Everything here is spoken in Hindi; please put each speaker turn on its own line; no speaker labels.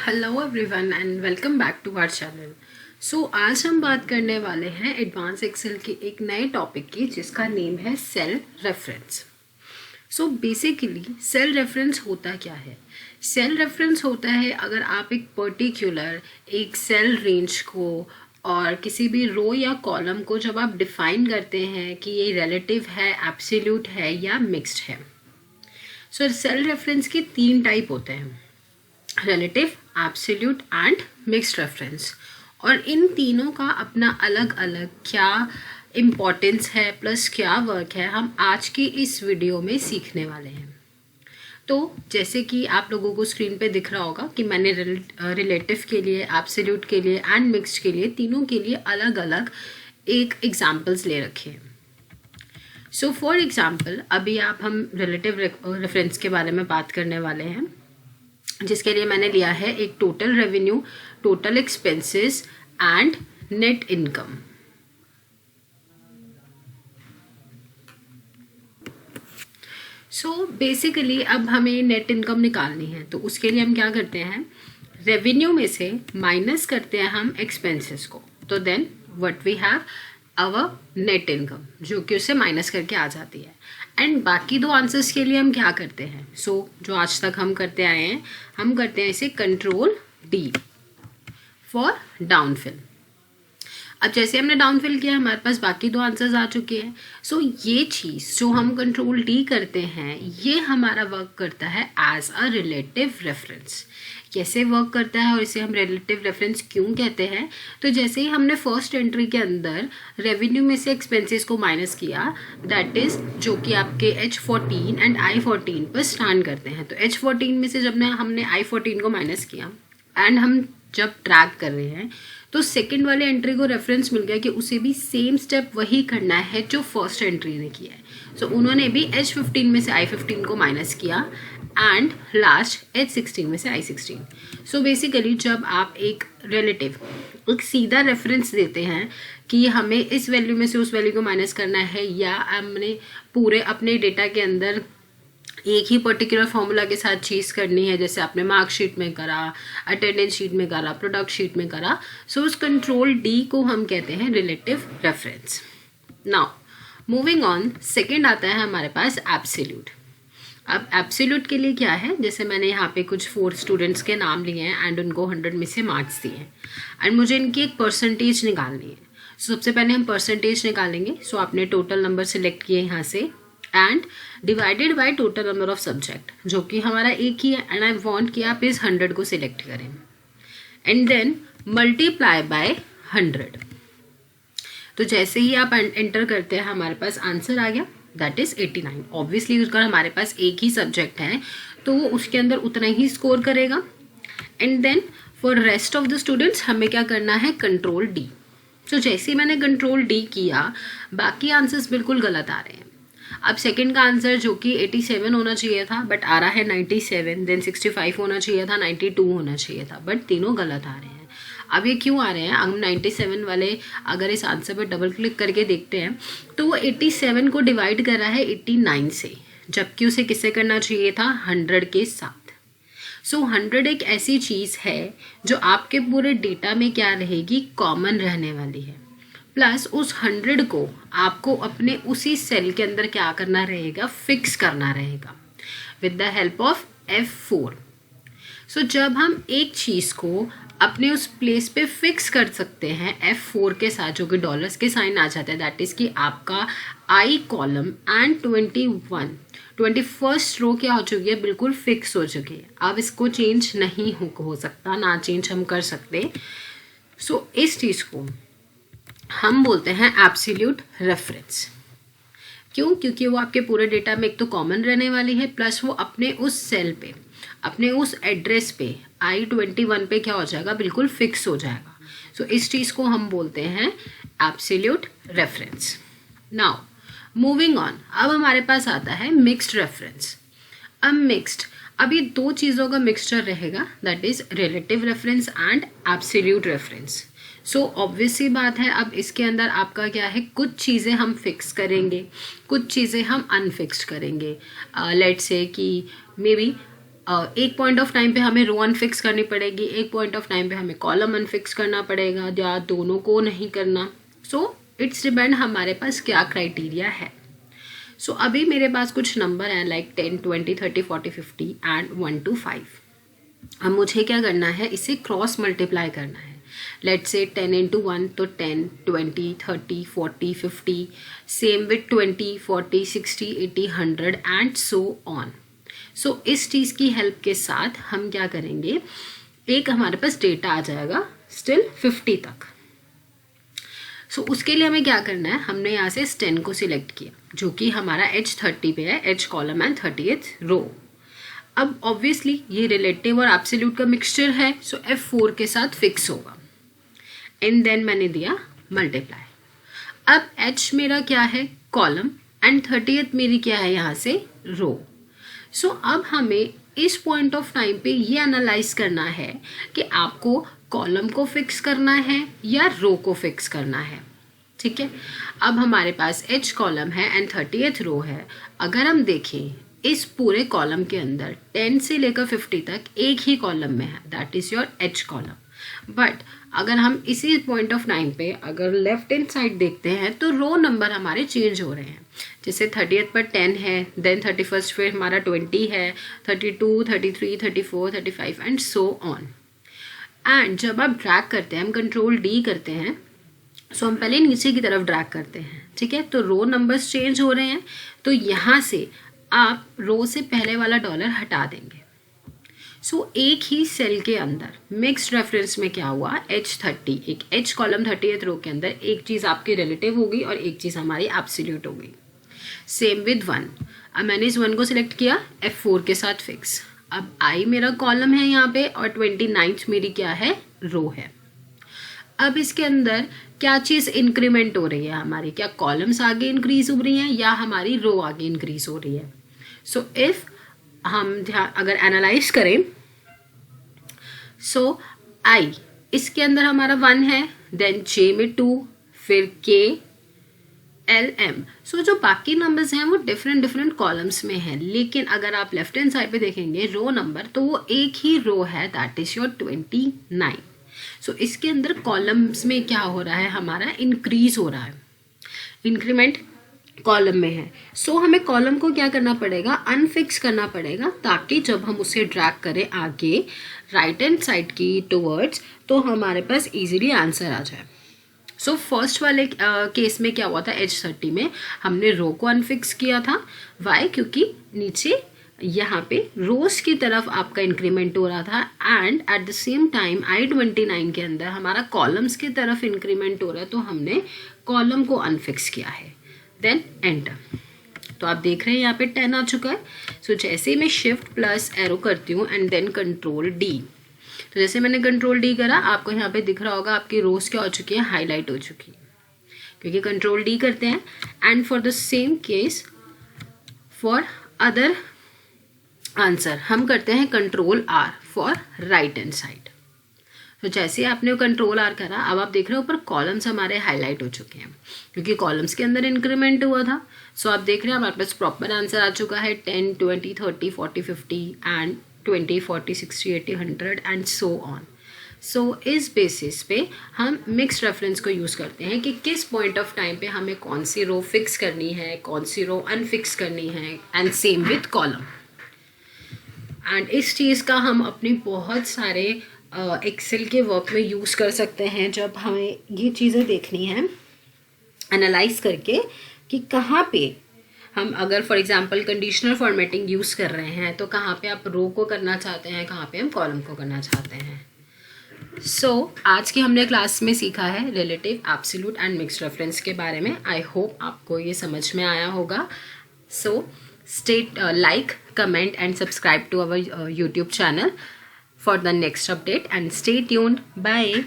Hello everyone and welcome back to our channel. आज हम बात करने वाले हैं एडवांस एक्सेल के एक नए टॉपिक की जिसका नेम है cell reference. Basically cell reference होता क्या है? सेल रेफरेंस होता है अगर आप एक पर्टिकुलर एक सेल रेंज को और किसी भी रो या कॉलम को जब आप डिफाइन करते हैं कि ये रिलेटिव है, एब्सोल्यूट है या मिक्स्ड है। सेल रेफरेंस के 3 टाइप होते हैं, relative, absolute and mixed reference. और इन तीनों का अपना अलग अलग क्या इम्पोर्टेंस है प्लस क्या वर्क है, हम आज की इस वीडियो में सीखने वाले हैं। तो जैसे कि आप लोगों को स्क्रीन पे दिख रहा होगा कि मैंने रिलेटिव के लिए, एब्सोल्यूट के लिए एंड मिक्स्ड के लिए, तीनों के लिए अलग अलग एक एग्जाम्पल्स ले रखे हैं। फॉर एग्जाम्पल अभी हम रिलेटिव रेफरेंस के बारे में बात करने वाले हैं, जिसके लिए मैंने लिया है एक total revenue, total expenses and net income. Basically अब हमें नेट इनकम निकालनी है, तो उसके लिए हम क्या करते हैं, रेवेन्यू में से माइनस करते हैं हम एक्सपेंसेस को, तो then what we have our net income, जो कि उससे माइनस करके आ जाती है। एंड बाकी 2 आंसर्स के लिए हम क्या करते हैं, जो आज तक हम करते आए हैं, हम करते हैं इसे कंट्रोल डी फॉर डाउनफिल। अब जैसे हमने डाउनफिल किया, हमारे पास बाकी 2 आंसर्स आ चुके हैं। ये चीज़ जो हम कंट्रोल डी करते हैं, ये हमारा वर्क करता है एज अ रिलेटिव रेफरेंस। कैसे वर्क करता है और इसे हम रिलेटिव रेफरेंस क्यों कहते हैं? तो जैसे ही हमने फर्स्ट एंट्री के अंदर रेवेन्यू में से एक्सपेंसेस को माइनस किया, दैट इज जो कि आपके H14 एंड I14 पर स्टैंड करते हैं। तो H14 में से जब हमने I14 को माइनस किया एंड हम जब ट्रैक कर रहे हैं, तो सेकंड वाले एंट्री को रेफरेंस मिल गया कि उसे भी सेम स्टेप वही करना है जो फर्स्ट एंट्री ने किया है। उन्होंने भी H15 में से I15 को माइनस किया एंड लास्ट H16 में से I16। बेसिकली जब आप एक रिलेटिव एक सीधा रेफरेंस देते हैं कि हमें इस वैल्यू में से उस वैल्यू को माइनस करना है, या हमने पूरे अपने डेटा के अंदर एक ही पर्टिकुलर फॉर्मूला के साथ चीज़ करनी है, जैसे आपने मार्कशीट में करा, अटेंडेंस शीट में करा, प्रोडक्ट शीट में करा, उस कंट्रोल डी को हम कहते हैं relative reference. Now moving on, second आता है हमारे पास एब्सोल्यूट। अब एब्सोल्यूट के लिए क्या है, जैसे मैंने यहाँ पे कुछ 4 स्टूडेंट्स के नाम लिए हैं एंड उनको 100 में से मार्क्स दिए हैं एंड मुझे इनकी एक परसेंटेज निकालनी है। सबसे पहले हम परसेंटेज निकालेंगे। आपने टोटल नंबर सिलेक्ट किए यहाँ से and divided by total number of subject, जो कि हमारा एक ही है, एंड आई वांट कि आप इस 100 को सिलेक्ट करें एंड देन मल्टीप्लाई बाय 100। तो जैसे ही आप एंटर करते हैं, हमारे पास आंसर आ गया, दैट इज 89। ऑब्वियसली उसका हमारे पास एक ही सब्जेक्ट है तो वो उसके अंदर उतना ही स्कोर करेगा। And then for rest of the students हमें क्या करना है, कंट्रोल डी। जैसे ही मैंने कंट्रोल डी किया, बाकी आंसर्स बिल्कुल गलत आ रहे हैं। अब सेकंड का आंसर जो कि 87 होना चाहिए था बट आ रहा है 97, देन 65 होना चाहिए था, 92 होना चाहिए था, बट तीनों गलत आ रहे हैं। अब ये क्यों आ रहे हैं? हम 97 वाले अगर इस आंसर पर डबल क्लिक करके देखते हैं तो वो 87 को डिवाइड कर रहा है 89 से, जबकि उसे किससे करना चाहिए था, 100 के साथ। 100 एक ऐसी चीज़ है जो आपके पूरे डेटा में क्या रहेगी, कॉमन रहने वाली है। प्लस उस 100 को आपको अपने उसी सेल के अंदर क्या करना रहेगा, फिक्स करना रहेगा with the help of F4। जब हम एक चीज़ को अपने उस प्लेस पे फिक्स कर सकते हैं F4 के साथ, जो कि डॉलर्स के साइन आ जाते हैं, दैट इज़ कि आपका I कॉलम एंड 21st रो क्या हो चुकी है, बिल्कुल फिक्स हो चुकी है। अब इसको चेंज नहीं हो सकता, ना चेंज हम कर सकते। इस चीज़ को हम बोलते हैं एब्सोल्यूट रेफरेंस। क्यों? क्योंकि वो आपके पूरे डेटा में एक तो कॉमन रहने वाली है, प्लस वो अपने उस सेल पे, अपने उस एड्रेस पे I21 पे क्या हो जाएगा, बिल्कुल फिक्स हो जाएगा। इस चीज़ को हम बोलते हैं absolute reference. Now moving on, अब हमारे पास आता है मिक्स्ड रेफरेंस। अब मिक्स्ड, अब ये 2 चीज़ों का मिक्सचर रहेगा, that is relative reference and absolute reference. Obvious सी बात है, अब इसके अंदर आपका क्या है, कुछ चीज़ें हम फिक्स करेंगे, कुछ चीज़ें हम अनफिक्स्ड करेंगे। लेट्स से कि मे बी एक पॉइंट ऑफ टाइम पे हमें रो अनफिक्स करनी पड़ेगी, एक पॉइंट ऑफ टाइम पे हमें कॉलम अनफिक्स करना पड़ेगा, या दोनों को नहीं करना. सो इट्स डिपेंड हमारे पास क्या क्राइटेरिया है. सो अभी मेरे पास कुछ नंबर हैं लाइक 10, 20, 30, 40, 50 एंड 1 to 5. अब मुझे क्या करना है, इसे क्रॉस मल्टीप्लाई करना है. लेट्स से 10 into 1 तो 10, 20, 30, 40, 50. Same with 20, 40, 60, 80, 100 and so on. So इस चीज़ की हेल्प के साथ हम क्या करेंगे, एक हमारे पास डेटा आ जाएगा स्टिल 50 तक. सो उसके लिए हमें क्या करना है, हमने यहाँ से 10 को सिलेक्ट किया जो कि हमारा H30 पे है, H कॉलम एंड 30th रो. अब ऑब्वियसली ये रिलेटिव और एब्सोल्यूट का मिक्सचर है, सो F4 के साथ फिक्स होगा. एंड देन मैंने दिया मल्टीप्लाई. अब H मेरा क्या है, कॉलम, एंड 30th मेरी क्या है यहाँ से, रो. सो अब हमें इस पॉइंट ऑफ टाइम पे ये एनालाइज करना है कि आपको कॉलम को फिक्स करना है या रो को फिक्स करना है. ठीक है, अब हमारे पास H कॉलम है एंड 30th रो है. अगर हम देखें इस पूरे कॉलम के अंदर 10 से लेकर 50 तक एक ही कॉलम में है, that is your H column. But अगर हम इसी पॉइंट ऑफ टाइम पे अगर लेफ्ट हैंड साइड देखते हैं तो रो नंबर हमारे चेंज हो रहे हैं. जैसे 30th पर 10 है, देन 31st पे हमारा 20 है, 32, 33, 34, 35 एंड सो ऑन. एंड जब आप ड्रैग करते हैं, हम कंट्रोल D करते हैं, सो हम पहले नीचे की तरफ ड्रैग करते हैं. ठीक है, तो रो नंबर्स चेंज हो रहे हैं, तो यहाँ से आप रो से पहले वाला डॉलर हटा देंगे. सो एक ही सेल के अंदर मिक्स्ड रेफरेंस में क्या हुआ, H30, एक H कॉलम 30th रो के अंदर एक चीज़ आपकी रिलेटिव होगी और एक चीज़ हमारी एब्सोल्यूट होगी. Same with 1. अब मैंने इस 1 को सिलेक्ट किया, F4 के साथ फिक्स. अब I मेरा कॉलम है यहाँ पे और 29th मेरी क्या है, रो है. अब इसके अंदर क्या चीज़ इंक्रीमेंट हो रही है हमारी, क्या कॉलम्स आगे इंक्रीज हो रही हैं या हमारी रो आगे इंक्रीज हो रही है. सो इफ हम अगर एनालाइज करें, सो I इसके अंदर हमारा 1 है, देन J में 2, फिर K, L, M. सो जो बाकी नंबर्स हैं वो डिफरेंट कॉलम्स में हैं, लेकिन अगर आप लेफ्ट हैंड साइड पे देखेंगे रो नंबर तो वो एक ही रो है, दैट इज योर 29. सो इसके अंदर कॉलम्स में क्या हो रहा है, हमारा इंक्रीज हो रहा है, इंक्रीमेंट कॉलम में है. सो हमें कॉलम को क्या करना पड़ेगा, अनफिक्स करना पड़ेगा, ताकि जब हम उसे ड्रैग करें आगे राइट हैंड साइड की टूवर्ड्स तो हमारे पास इजीली आंसर आ जाए. सो फर्स्ट वाले केस में क्या हुआ था, H30 में हमने रो को अनफिक्स किया था. वाई, क्योंकि नीचे यहाँ पे रोज की तरफ आपका इंक्रीमेंट हो रहा था, and at the same time I29 के अंदर हमारा कॉलम्स की तरफ इंक्रीमेंट हो रहा है, तो हमने कॉलम को अनफिक्स किया है. Then enter. तो आप देख रहे हैं यहाँ पे 10 आ चुका है. सो जैसे मैं शिफ्ट प्लस एरो करती हूँ एंड देन कंट्रोल D, तो जैसे मैंने कंट्रोल D करा, आपको यहाँ पे दिख रहा होगा आपकी रोज क्या हो चुकी है, हाईलाइट हो चुकी है, क्योंकि कंट्रोल D करते हैं. And for the same case for other answer हम करते हैं control R for right hand side. तो जैसे आपने कंट्रोल R करा, अब आप देख रहे हो ऊपर कॉलम्स हमारे हाईलाइट हो चुके हैं क्योंकि कॉलम्स के अंदर इंक्रीमेंट हुआ था. सो आप देख रहे हैं हमारे पास प्रॉपर आंसर आ चुका है 10, 20, 30, 40, 50 and 20, 40, 60, 80, 100 and so on. So इस बेसिस पे हम मिक्स रेफरेंस को यूज़ करते हैं कि किस पॉइंट ऑफ टाइम पे हमें कौन सी रो फिक्स करनी है, कौन सी रो अनफिक्स करनी है, and same with column. And इस चीज़ का हम अपनी बहुत सारे एक्सेल के वर्क में यूज़ कर सकते हैं जब हमें ये चीज़ें देखनी है एनालाइज करके कि कहाँ पे हम अगर for example conditional formatting use कर रहे हैं तो कहाँ पे आप रो को करना चाहते हैं, कहाँ पे हम कॉलम को करना चाहते हैं. सो आज की हमने क्लास में सीखा है relative, absolute and mixed reference के बारे में. आई होप आपको ये समझ में आया होगा. सो like, comment and subscribe to our YouTube channel for the next update and stay tuned. Bye.